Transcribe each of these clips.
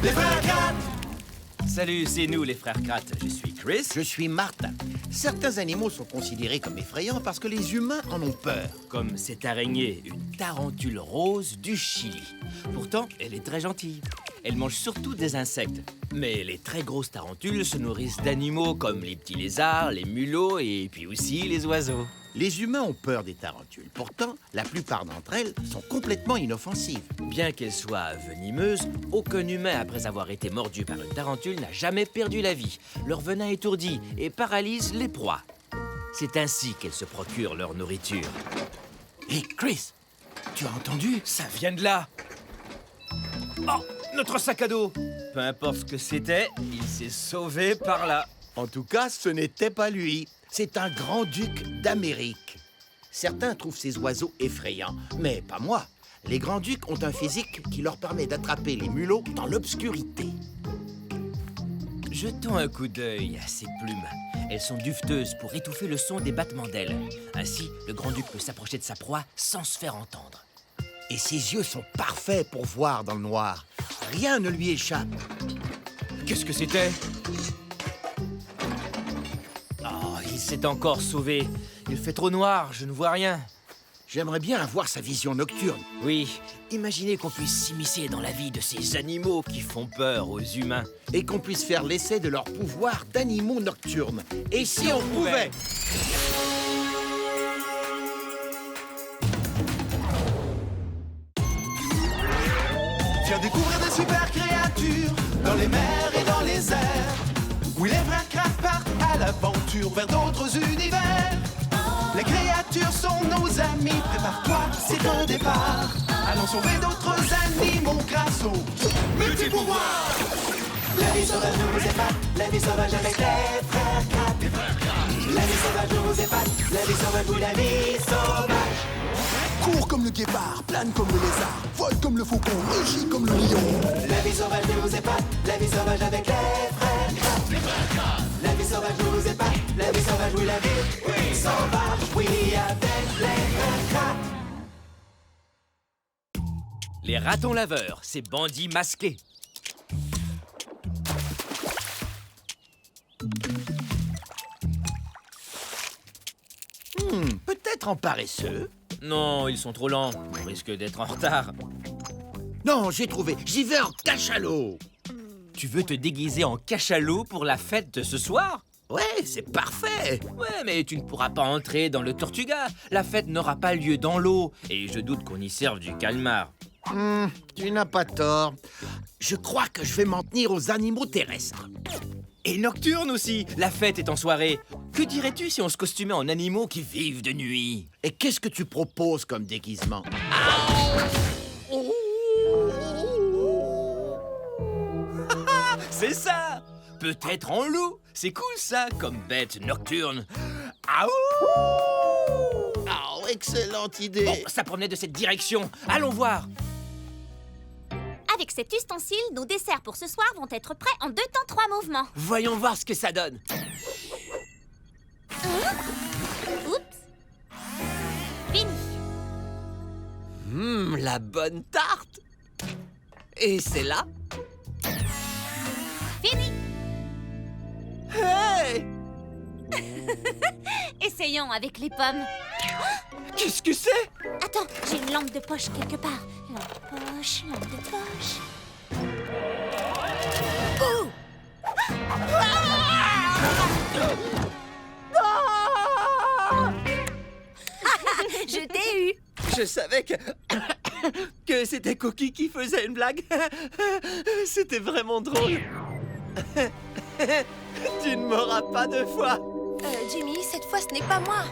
Les frères Kratt. Salut, c'est nous les frères Kratt. Je suis Chris. Je suis Martin. Certains animaux sont considérés comme effrayants parce que les humains en ont peur. Comme cette araignée, une tarentule rose du Chili. Pourtant, elle est très gentille. Elle mange surtout des insectes. Mais les très grosses tarentules se nourrissent d'animaux comme les petits lézards, les mulots et puis aussi les oiseaux. Les humains ont peur des tarentules. Pourtant, la plupart d'entre elles sont complètement inoffensives. Bien qu'elles soient venimeuses, aucun humain, après avoir été mordu par une tarentule, n'a jamais perdu la vie. Leur venin étourdit et paralyse les proies. C'est ainsi qu'elles se procurent leur nourriture. Hé, Chris, tu as entendu? Ça vient de là! Oh, notre sac à dos! Peu importe ce que c'était, il s'est sauvé par là. En tout cas, ce n'était pas lui. C'est un grand-duc d'Amérique. Certains trouvent ces oiseaux effrayants, mais pas moi. Les grands-ducs ont un physique qui leur permet d'attraper les mulots dans l'obscurité. Jetons un coup d'œil à ces plumes. Elles sont duveteuses pour étouffer le son des battements d'ailes. Ainsi, le grand-duc peut s'approcher de sa proie sans se faire entendre. Et ses yeux sont parfaits pour voir dans le noir. Rien ne lui échappe. Qu'est-ce que c'était? Oh, il s'est encore sauvé. Il fait trop noir, je ne vois rien. J'aimerais bien avoir sa vision nocturne. Oui, imaginez qu'on puisse s'immiscer dans la vie de ces animaux qui font peur aux humains. Et qu'on puisse faire l'essai de leur pouvoir d'animaux nocturnes. Et si on pouvait? Viens découvrir des super créatures dans les mers et dans les airs. Oui, les frères Kratt partent à l'aventure vers d'autres univers. Les créatures sont nos amis, prépare-toi, c'est un départ. Allons sauver d'autres animaux grâce aux multi-pouvoirs. La vie sauvage nous épate, la vie sauvage avec les frères Kratt. La vie sauvage nous épate, la vie sauvage, oui, la vie sauvage. Cours comme le guépard, plane comme le lézard, vole comme le faucon, rugit comme le lion. La vie sauvage nous épate, la vie sauvage avec les frères Kratt. La vie sauvage nous épate, la vie sauvage, oui, la vie sauvage, oui, avec les frères Kratt. Les ratons laveurs, ces bandits masqués. Peut-être en paresseux. Non, ils sont trop lents. On risque d'être en retard. Non, j'ai trouvé. J'y vais en cachalot. Tu veux te déguiser en cachalot pour la fête de ce soir? Ouais, c'est parfait. Ouais, mais tu ne pourras pas entrer dans le Tortuga. La fête n'aura pas lieu dans l'eau. Et je doute qu'on y serve du calmar. Tu n'as pas tort. Je crois que je vais m'en tenir aux animaux terrestres. Et nocturne aussi. La fête est en soirée. Que dirais-tu si on se costumait en animaux qui vivent de nuit? Et qu'est-ce que tu proposes comme déguisement? C'est ça! Peut-être en loup. C'est cool ça, comme bête nocturne. Aouh! Oh, excellente idée. Oh, ça provenait de cette direction. Allons voir. Avec cet ustensile, nos desserts pour ce soir vont être prêts en 2 temps 3 mouvements. Voyons voir ce que ça donne. Oups. Fini. La bonne tarte. Et c'est là. Fini. Hey! Essayons avec les pommes. Qu'est-ce que c'est? Attends, j'ai une lampe de poche quelque part. Lampe de poche. Oh! Je t'ai eu. Je savais que c'était Cookie qui faisait une blague. C'était vraiment drôle. Tu ne m'auras pas 2 fois. Jimmy, cette fois, ce n'est pas moi.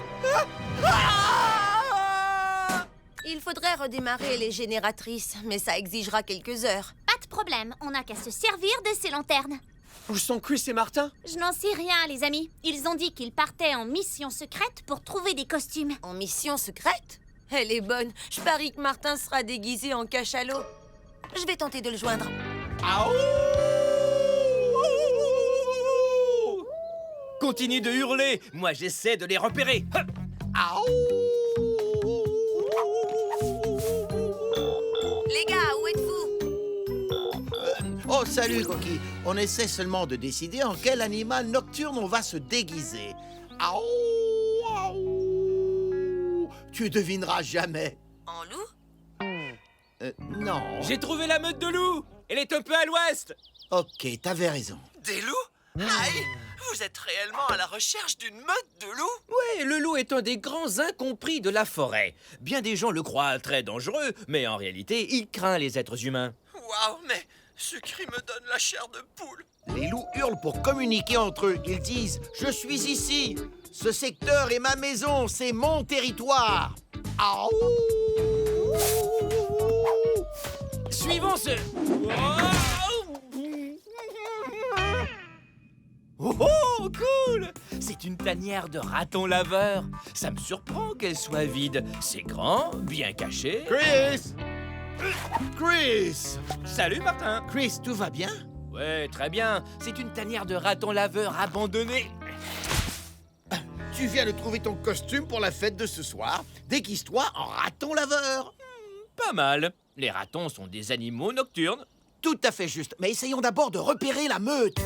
Il faudrait redémarrer les génératrices, mais ça exigera quelques heures. Pas de problème, on n'a qu'à se servir de ces lanternes. Où sont Chris et Martin? Je n'en sais rien, les amis. Ils ont dit qu'ils partaient en mission secrète pour trouver des costumes. En mission secrète? Elle est bonne. Je parie que Martin sera déguisé en cachalot. Je vais tenter de le joindre. Continue de hurler. Moi, j'essaie de les repérer. Les gars, où êtes-vous? Oh, salut, Coquille. On essaie seulement de décider en quel animal nocturne on va se déguiser. Aou, aou. Tu devineras jamais. En loup? Non. J'ai trouvé la meute de loups. Elle est un peu à l'ouest. Ok, t'avais raison. Des loups? Aïe! Vous êtes réellement à la recherche d'une meute de loups? Ouais, le loup est un des grands incompris de la forêt. Bien des gens le croient très dangereux, mais en réalité, il craint les êtres humains. Waouh, mais ce cri me donne la chair de poule. Les loups hurlent pour communiquer entre eux. Ils disent « Je suis ici. Ce secteur est ma maison. C'est mon territoire. » Aou! Suivons ce... Oh, oh, cool! C'est une tanière de raton laveur. Ça me surprend qu'elle soit vide. C'est grand, bien caché. Chris! Chris! Salut, Martin. Chris, tout va bien? Ouais, très bien. C'est une tanière de raton laveur abandonnée. Tu viens de trouver ton costume pour la fête de ce soir. Déguise-toi en raton laveur. Pas mal. Les ratons sont des animaux nocturnes. Tout à fait juste. Mais essayons d'abord de repérer la meute.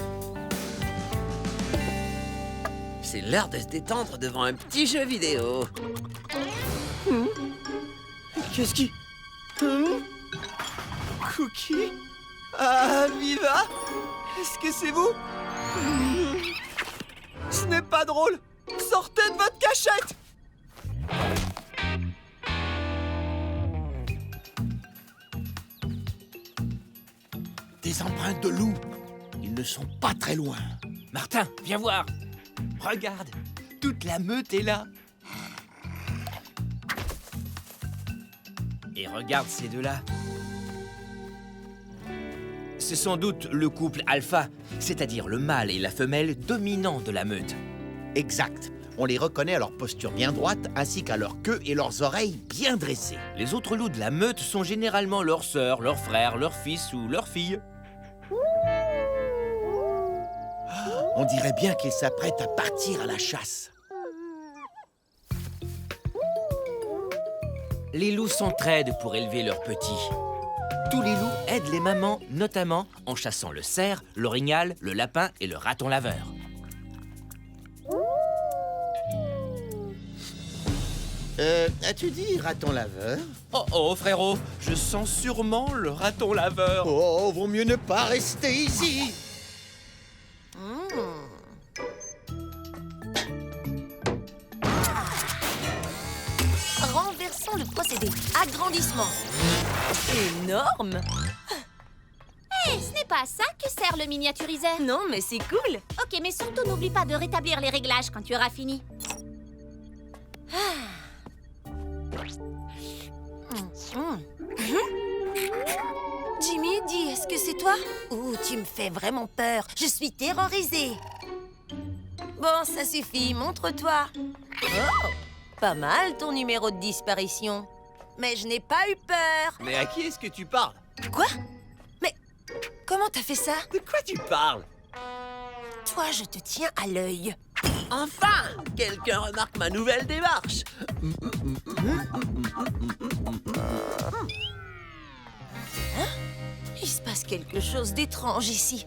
C'est l'heure de se détendre devant un petit jeu vidéo. Qu'est-ce qui... Cookie? Ah, Viva? Est-ce que c'est vous? Ce n'est pas drôle! Sortez de votre cachette! Des empreintes de loup. Ils ne sont pas très loin. Martin, viens voir. Regarde, toute la meute est là. Et regarde ces deux-là. C'est sans doute le couple alpha, c'est-à-dire le mâle et la femelle dominants de la meute. Exact. On les reconnaît à leur posture bien droite, ainsi qu'à leur queue et leurs oreilles bien dressées. Les autres loups de la meute sont généralement leurs sœurs, leurs frères, leurs fils ou leurs filles. On dirait bien qu'ils s'apprêtent à partir à la chasse. Les loups s'entraident pour élever leurs petits. Tous les loups aident les mamans, notamment en chassant le cerf, l'orignal, le lapin et le raton laveur. As-tu dit raton laveur? Oh oh, frérot, je sens sûrement le raton laveur. Oh, vaut mieux ne pas rester ici. Renversons le procédé. Agrandissement. Énorme! Hé, ce n'est pas à ça que sert le miniaturiseur. Non, mais c'est cool! Ok, mais surtout n'oublie pas de rétablir les réglages quand tu auras fini. Jimmy, dis, est-ce que c'est toi? Ouh, tu me fais vraiment peur. Je suis terrorisée. Bon, ça suffit, montre-toi. Oh, pas mal ton numéro de disparition. Mais je n'ai pas eu peur. Mais à qui est-ce que tu parles? Quoi? Mais comment t'as fait ça? De quoi tu parles? Toi, je te tiens à l'œil. Enfin! Quelqu'un remarque ma nouvelle démarche! Il se passe quelque chose d'étrange ici.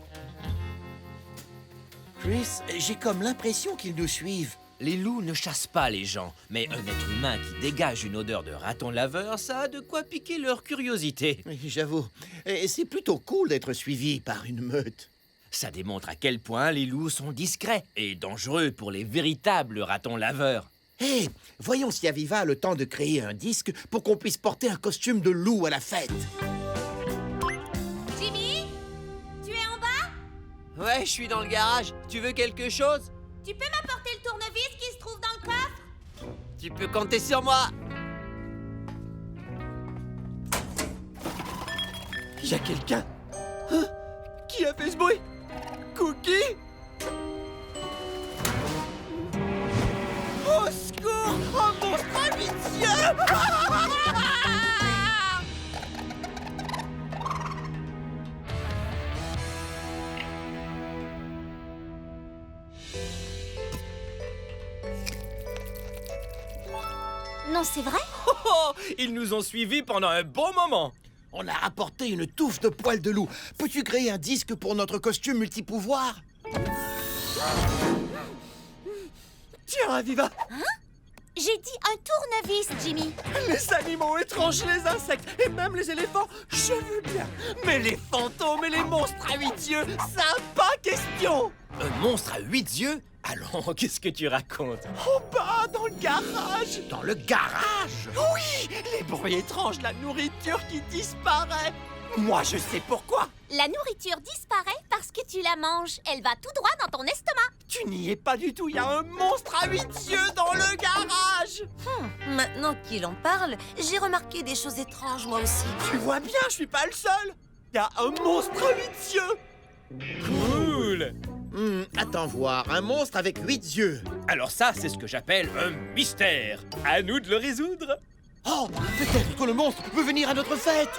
Chris, j'ai comme l'impression qu'ils nous suivent. Les loups ne chassent pas les gens, mais un être humain qui dégage une odeur de raton laveur, ça a de quoi piquer leur curiosité. Oui, j'avoue. Et c'est plutôt cool d'être suivi par une meute. Ça démontre à quel point les loups sont discrets et dangereux pour les véritables ratons laveurs. Hé, voyons si Aviva a le temps de créer un disque pour qu'on puisse porter un costume de loup à la fête. Jimmy, tu es en bas? Ouais, je suis dans le garage. Tu veux quelque chose? Tu peux m'apporter le tournevis qui se trouve dans le coffre? Tu peux compter sur moi. Y a quelqu'un? Hein? Qui a fait ce bruit? Cookie? Au secours! Un monstre vicieux! Non, c'est vrai? Oh, oh, ils nous ont suivis pendant un bon moment. On a rapporté une touffe de poils de loup. Peux-tu créer un disque pour notre costume multipouvoir? Tiens, Aviva! J'ai dit un tournevis, Jimmy. Les animaux étranges, les insectes et même les éléphants, je veux bien. Mais les fantômes et les monstres à 8 yeux, ça pas question! Un monstre à 8 yeux? Allons, qu'est-ce que tu racontes? Oh bah, dans le garage! Dans le garage? Oui! Les bruits étranges, la nourriture qui disparaît! Moi, je sais pourquoi! La nourriture disparaît parce que tu la manges. Elle va tout droit dans ton estomac. Tu n'y es pas du tout, il y a un monstre à 8 yeux dans le garage! Maintenant qu'il en parle, j'ai remarqué des choses étranges moi aussi. Tu vois bien, je suis pas le seul! Il y a un monstre à 8 yeux! Cool! Attends voir, un monstre avec 8 yeux. Alors ça, c'est ce que j'appelle un mystère. À nous de le résoudre. Oh, peut-être que le monstre veut venir à notre fête.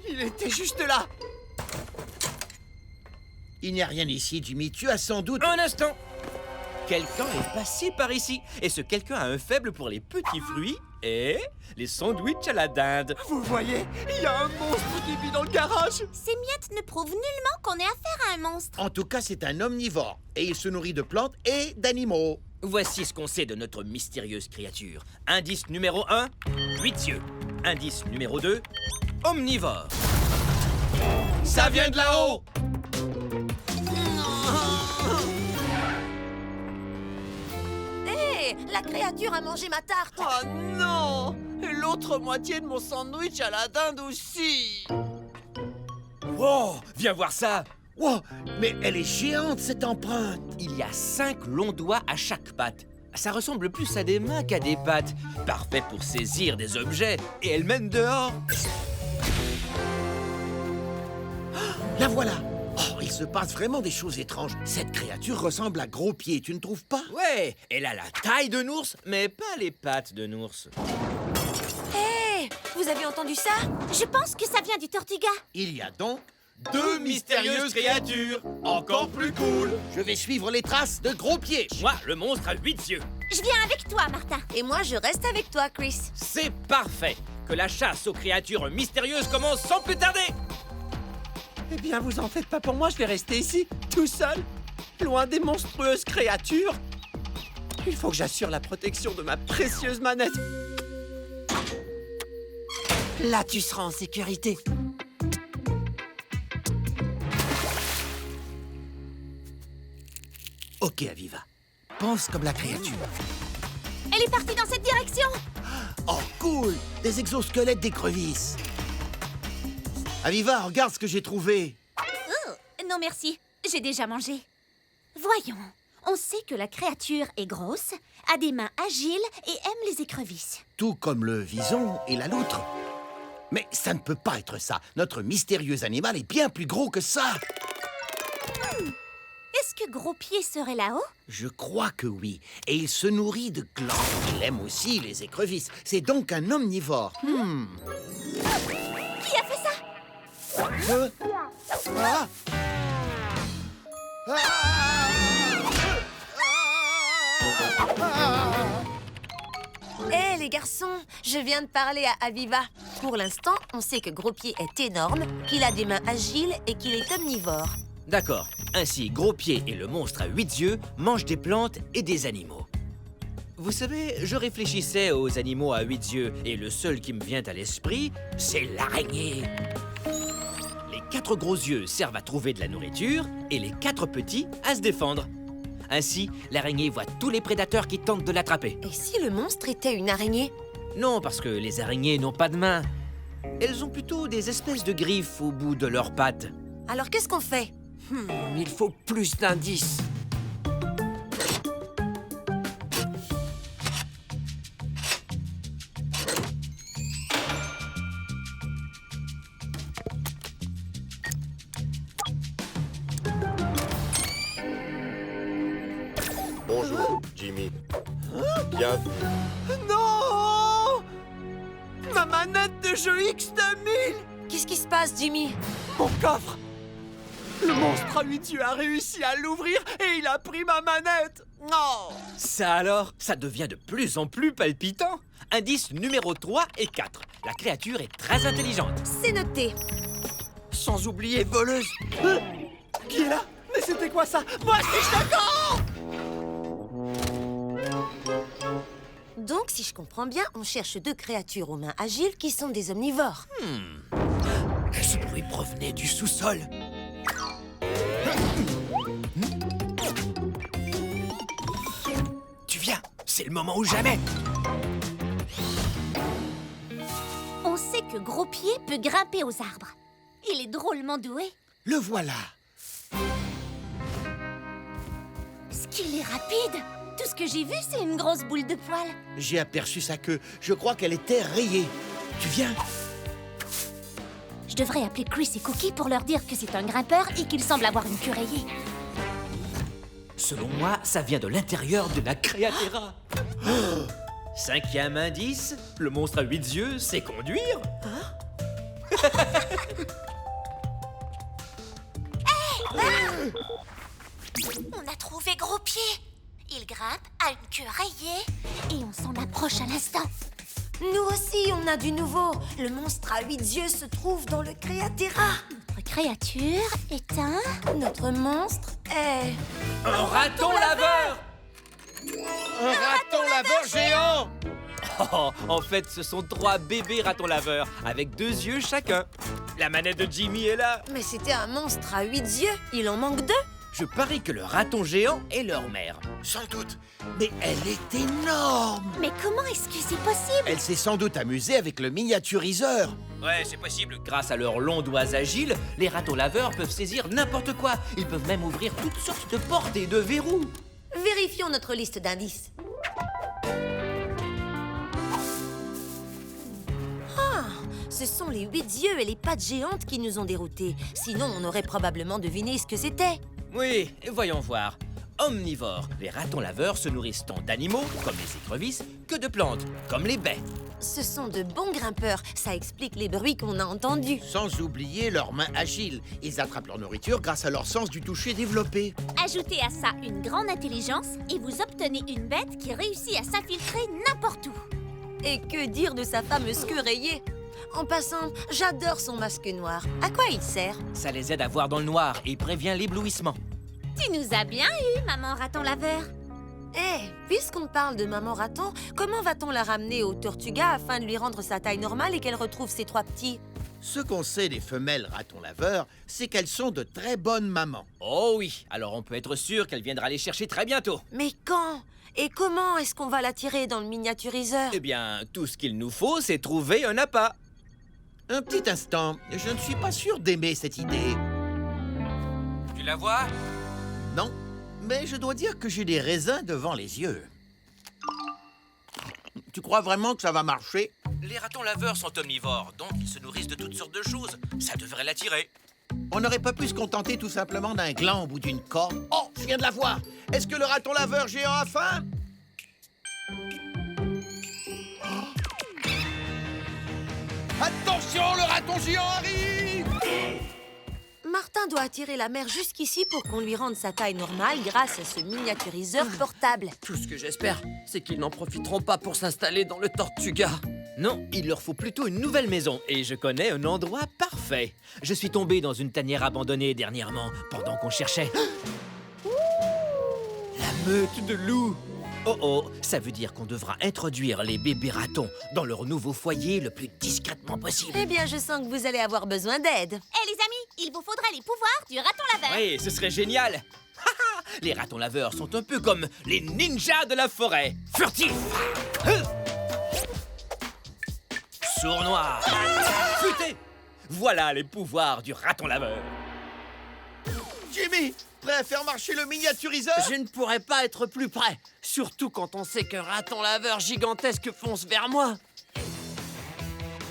Il était juste là! Il n'y a rien ici, Jimmy. Tu as sans doute... Un instant. Quelqu'un est passé par ici. Et ce quelqu'un a un faible pour les petits fruits et les sandwichs à la dinde. Vous voyez, il y a un monstre qui vit dans le garage! Ces miettes ne prouvent nullement qu'on ait affaire à un monstre. En tout cas, c'est un omnivore. Et il se nourrit de plantes et d'animaux. Voici ce qu'on sait de notre mystérieuse créature. Indice numéro 1, 8 yeux. Indice numéro 2, omnivore. Ça vient de là-haut. Hé, la créature a mangé ma tarte. Oh non! Et l'autre moitié de mon sandwich à la dinde aussi! Wow, viens voir ça. Wow, mais elle est géante, cette empreinte. Il y a 5 longs doigts à chaque patte. Ça ressemble plus à des mains qu'à des pattes. Parfait pour saisir des objets. Et elle mène dehors. La voilà. Oh, il se passe vraiment des choses étranges. Cette créature ressemble à Gros Pied, tu ne trouves pas? Ouais, elle a la taille d'un ours, mais pas les pattes d'un ours. Hé, vous avez entendu ça? Je pense que ça vient du tortuga. Il y a donc... 2 mystérieuses créatures, encore plus cool. Je vais suivre les traces de Gros Pied. Moi, le monstre à 8 yeux. Je viens avec toi, Martin. Et moi, je reste avec toi, Chris. C'est parfait. Que la chasse aux créatures mystérieuses commence sans plus tarder. Eh bien, vous en faites pas pour moi, je vais rester ici, tout seul, loin des monstrueuses créatures. Il faut que j'assure la protection de ma précieuse manette. Là, tu seras en sécurité. Ok, Aviva. Pense comme la créature. Elle est partie dans cette direction. Oh, cool! Des exosquelettes d'écrevisses. Aviva, regarde ce que j'ai trouvé. Non, merci. J'ai déjà mangé. Voyons. On sait que la créature est grosse, a des mains agiles et aime les écrevisses. Tout comme le vison et la loutre. Mais ça ne peut pas être ça. Notre mystérieux animal est bien plus gros que ça. Est-ce que Gros Pied serait là-haut? Je crois que oui. Et il se nourrit de glands. Il aime aussi les écrevisses. C'est donc un omnivore. Qui a fait ça? Ah! Hé, les garçons, je viens de parler à Aviva. Pour l'instant, on sait que Gros Pied est énorme, qu'il a des mains agiles et qu'il est omnivore. D'accord. Ainsi, Gros Pied et le monstre à 8 yeux mangent des plantes et des animaux. Vous savez, je réfléchissais aux animaux à 8 yeux et le seul qui me vient à l'esprit, c'est l'araignée. Les 4 gros yeux servent à trouver de la nourriture et les 4 petits à se défendre. Ainsi, l'araignée voit tous les prédateurs qui tentent de l'attraper. Et si le monstre était une araignée? Non, parce que les araignées n'ont pas de mains. Elles ont plutôt des espèces de griffes au bout de leurs pattes. Alors qu'est-ce qu'on fait? Il faut plus d'indices. Bonjour, Jimmy. Bienvenue. Non! Ma manette de jeu X2000! Qu'est-ce qui se passe, Jimmy? Mon coffre! Le monstre à 8 yeux a réussi à l'ouvrir et il a pris ma manette! Non! Ça alors, ça devient de plus en plus palpitant. Indice numéro 3 et 4. La créature est très intelligente. C'est noté. Sans oublier voleuse. Qui est là? Mais c'était quoi ça? Moi, si je d'accord! Donc, si je comprends bien, on cherche deux créatures aux mains agiles qui sont des omnivores. Ce bruit provenait du sous-sol. Tu viens, c'est le moment ou jamais. On sait que Gros Pied peut grimper aux arbres. Il est drôlement doué. Le voilà. Ce qu'il est rapide. Tout ce que j'ai vu, c'est une grosse boule de poils. J'ai aperçu sa queue. Je crois qu'elle était rayée. Tu viens? Je devrais appeler Chris et Cookie pour leur dire que c'est un grimpeur et qu'il semble avoir une queue rayée. Selon moi, ça vient de l'intérieur de la créatura. Cinquième indice, le monstre à 8 yeux sait conduire. On a trouvé Gros Pied. Il grimpe, a une queue rayée et on s'en approche à l'instant. Nous aussi, on a du nouveau. Le monstre à 8 yeux se trouve dans le créatera. Notre créature est un... Notre monstre est... Un raton laveur! Un raton laveur géant! Oh, en fait, ce sont 3 bébés ratons laveurs, avec 2 yeux chacun. La manette de Jimmy est là. Mais c'était un monstre à 8 yeux. Il en manque 2. Je parie que le raton géant est leur mère. Sans doute. Mais elle est énorme! Mais comment est-ce que c'est possible? Elle s'est sans doute amusée avec le miniaturiseur. Ouais, c'est possible. Grâce à leurs longs doigts agiles, les ratons laveurs peuvent saisir n'importe quoi. Ils peuvent même ouvrir toutes sortes de portes et de verrous. Vérifions notre liste d'indices. Ah, ce sont les 8 yeux et les pattes géantes qui nous ont déroutés. Sinon, on aurait probablement deviné ce que c'était. Oui, voyons voir. Omnivores, les ratons laveurs se nourrissent tant d'animaux, comme les écrevisses, que de plantes, comme les baies. Ce sont de bons grimpeurs. Ça explique les bruits qu'on a entendus. Sans oublier leurs mains agiles. Ils attrapent leur nourriture grâce à leur sens du toucher développé. Ajoutez à ça une grande intelligence et vous obtenez une bête qui réussit à s'infiltrer n'importe où. Et que dire de sa fameuse queue rayée? En passant, j'adore son masque noir. À quoi il sert? Ça les aide à voir dans le noir et prévient l'éblouissement. Tu nous as bien eu, maman raton laveur. Puisqu'on parle de maman raton, comment va-t-on la ramener au Tortuga afin de lui rendre sa taille normale et qu'elle retrouve ses 3 petits? Ce qu'on sait des femelles ratons laveurs, c'est qu'elles sont de très bonnes mamans. Oh oui, alors on peut être sûr qu'elle viendra les chercher très bientôt. Mais quand? Et comment est-ce qu'on va l'attirer dans le miniaturiseur? Eh bien, tout ce qu'il nous faut, c'est trouver un appât. Un petit instant, je ne suis pas sûr d'aimer cette idée. Tu la vois? Non, mais je dois dire que j'ai des raisins devant les yeux. Tu crois vraiment que ça va marcher? Les ratons laveurs sont omnivores, donc ils se nourrissent de toutes sortes de choses. Ça devrait l'attirer. On n'aurait pas pu se contenter tout simplement d'un gland au bout d'une corde? Oh, je viens de la voir! Est-ce que le raton laveur géant a faim? Attention, le raton géant arrive! Martin doit attirer la mère jusqu'ici pour qu'on lui rende sa taille normale grâce à ce miniaturiseur portable. Tout ce que j'espère, c'est qu'ils n'en profiteront pas pour s'installer dans le Tortuga. Non, il leur faut plutôt une nouvelle maison, et je connais un endroit parfait. Je suis tombé dans une tanière abandonnée dernièrement, pendant qu'on cherchait... La meute de loups. Oh oh, ça veut dire qu'on devra introduire les bébés ratons dans leur nouveau foyer le plus discrètement possible. Eh bien, je sens que vous allez avoir besoin d'aide. Eh les amis, il vous faudra les pouvoirs du raton laveur. Oui, ce serait génial. Les ratons laveurs sont un peu comme les ninjas de la forêt. Furtifs. Sournois. Futé. Voilà les pouvoirs du raton laveur. Jimmy! Jimmy, prêt à faire marcher le miniaturiseur? Je ne pourrais pas être plus près. Surtout quand on sait qu'un raton laveur gigantesque fonce vers moi.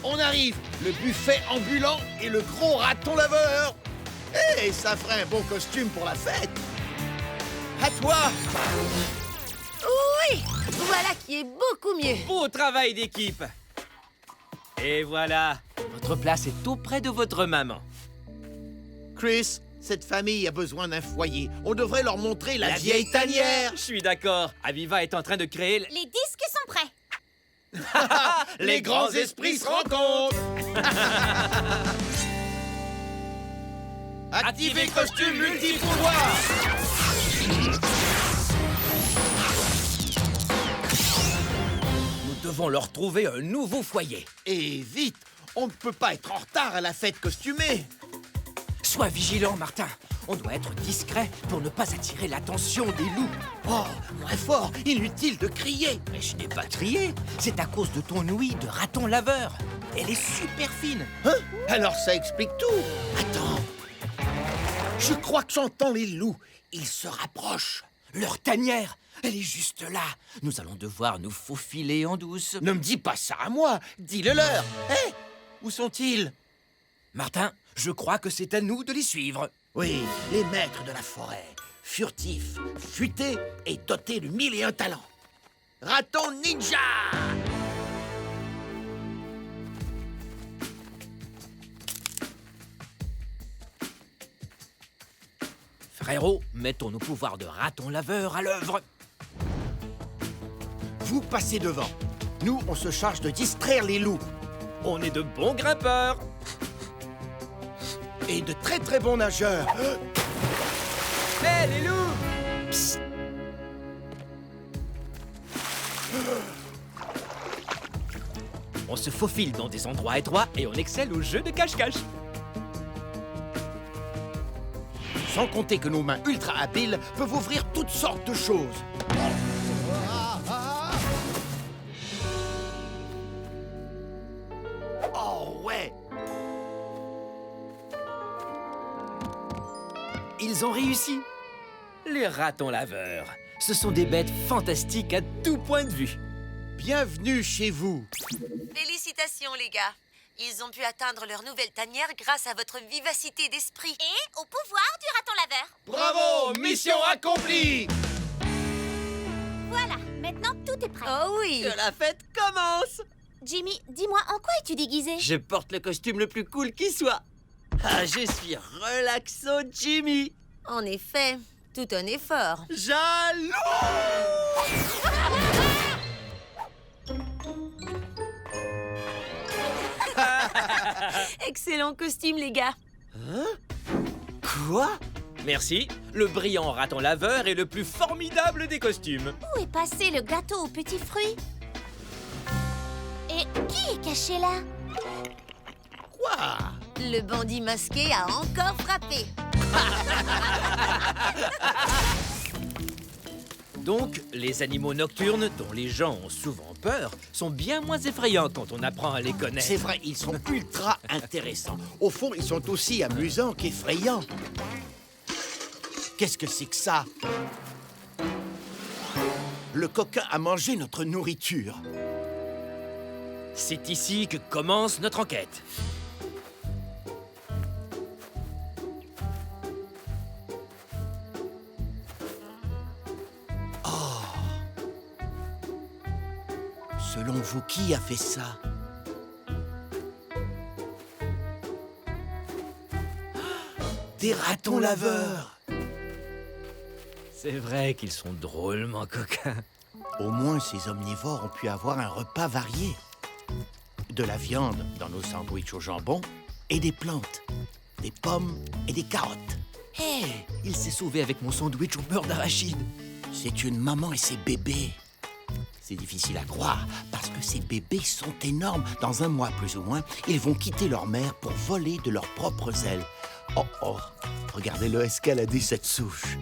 On arrive, le buffet ambulant et le gros raton laveur. Hé, ça ferait un bon costume pour la fête. À toi. Oui, voilà qui est beaucoup mieux. Beau travail d'équipe. Et voilà, votre place est auprès de votre maman. Chris, cette famille a besoin d'un foyer. On devrait leur montrer la vieille tanière. Je suis d'accord. Aviva est en train de créer... Les disques sont prêts. Les grands esprits se rencontrent. Activez costume multi-pouvoir. Nous devons leur trouver un nouveau foyer. Et vite, on ne peut pas être en retard à la fête costumée. Sois vigilant, Martin. On doit être discret pour ne pas attirer l'attention des loups. Oh, moins fort, inutile de crier. Mais je n'ai pas crié. C'est à cause de ton ouïe de raton laveur. Elle est super fine. Hein? Alors ça explique tout. Attends. Je crois que j'entends les loups. Ils se rapprochent. Leur tanière, elle est juste là. Nous allons devoir nous faufiler en douce. Ne me dis pas ça à moi. Dis-le leur. Hé, où sont-ils? Martin, je crois que c'est à nous de les suivre. Oui, les maîtres de la forêt. Furtifs, futés et dotés de 1001 talents. Raton ninja! Frérot, mettons nos pouvoirs de raton laveur à l'œuvre. Vous passez devant. Nous, on se charge de distraire les loups. On est de bons grimpeurs. Et de très très bons nageurs. Hé, les loups! Psst. On se faufile dans des endroits étroits et on excelle au jeu de cache-cache. Sans compter que nos mains ultra habiles peuvent ouvrir toutes sortes de choses. Oh ouais! Ils ont réussi. Les ratons laveurs, ce sont des bêtes fantastiques à tout point de vue. Bienvenue chez vous. Félicitations, les gars. Ils ont pu atteindre leur nouvelle tanière grâce à votre vivacité d'esprit. Et au pouvoir du raton laveur. Bravo! Mission accomplie! Voilà, maintenant tout est prêt. Oh oui. Que la fête commence. Jimmy, dis-moi, en quoi es-tu déguisé? Je porte le costume le plus cool qui soit. Ah, je suis relaxo Jimmy. En effet, tout un effort. Jaloux. Excellent costume, les gars. Quoi? Merci, le brillant raton laveur est le plus formidable des costumes. Où est passé le gâteau aux petits fruits? Et qui est caché là? Quoi? Le bandit masqué a encore frappé. Donc, les animaux nocturnes, dont les gens ont souvent peur, sont bien moins effrayants quand on apprend à les connaître. C'est vrai, ils sont ultra intéressants. Au fond, ils sont aussi amusants qu'effrayants. Qu'est-ce que c'est que ça? Le coquin a mangé notre nourriture. C'est ici que commence notre enquête. Selon vous, qui a fait ça? Des ratons laveurs! C'est vrai qu'ils sont drôlement coquins. Au moins, ces omnivores ont pu avoir un repas varié. De la viande dans nos sandwichs au jambon et des plantes, des pommes et des carottes. Hé, il s'est sauvé avec mon sandwich au beurre d'arachide. C'est une maman et ses bébés. C'est difficile à croire parce que ces bébés sont énormes. Dans un mois plus ou moins, ils vont quitter leur mère pour voler de leurs propres ailes. Oh oh, regardez-le escalader cette souche.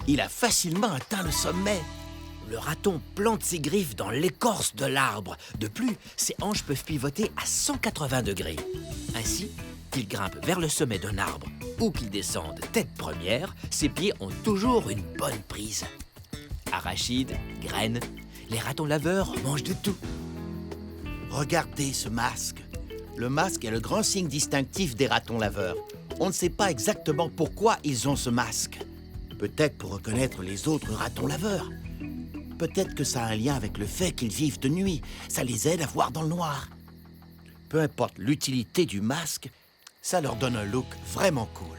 Il a facilement atteint le sommet. Le raton plante ses griffes dans l'écorce de l'arbre. De plus, ses hanches peuvent pivoter à 180 degrés. Ainsi, Qu'ils grimpent vers le sommet d'un arbre ou qu'ils descendent tête première, ces pieds ont toujours une bonne prise. Arachides, graines, les ratons laveurs mangent de tout. Regardez ce masque. Le masque est le grand signe distinctif des ratons laveurs. On ne sait pas exactement pourquoi ils ont ce masque. Peut-être pour reconnaître les autres ratons laveurs. Peut-être que ça a un lien avec le fait qu'ils vivent de nuit. Ça les aide à voir dans le noir. Peu importe l'utilité du masque, ça leur donne un look vraiment cool.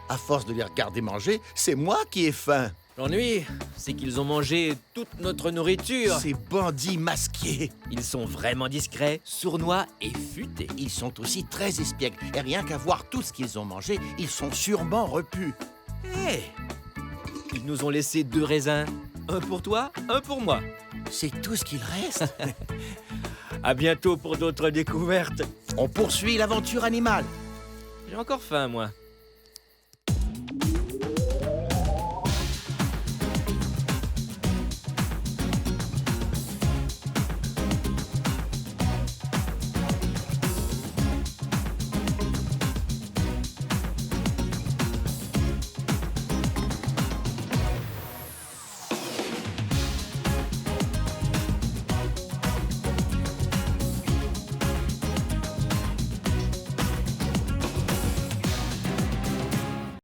À force de les regarder manger, c'est moi qui ai faim. L'ennui, c'est qu'ils ont mangé toute notre nourriture. Ces bandits masqués. Ils sont vraiment discrets, sournois et futés. Ils sont aussi très espiègles. Et rien qu'à voir tout ce qu'ils ont mangé, ils sont sûrement repus. Hé! Ils nous ont laissé 2 raisins. Un pour toi, un pour moi. C'est tout ce qu'il reste. À bientôt pour d'autres découvertes. On poursuit l'aventure animale. J'ai encore faim, moi.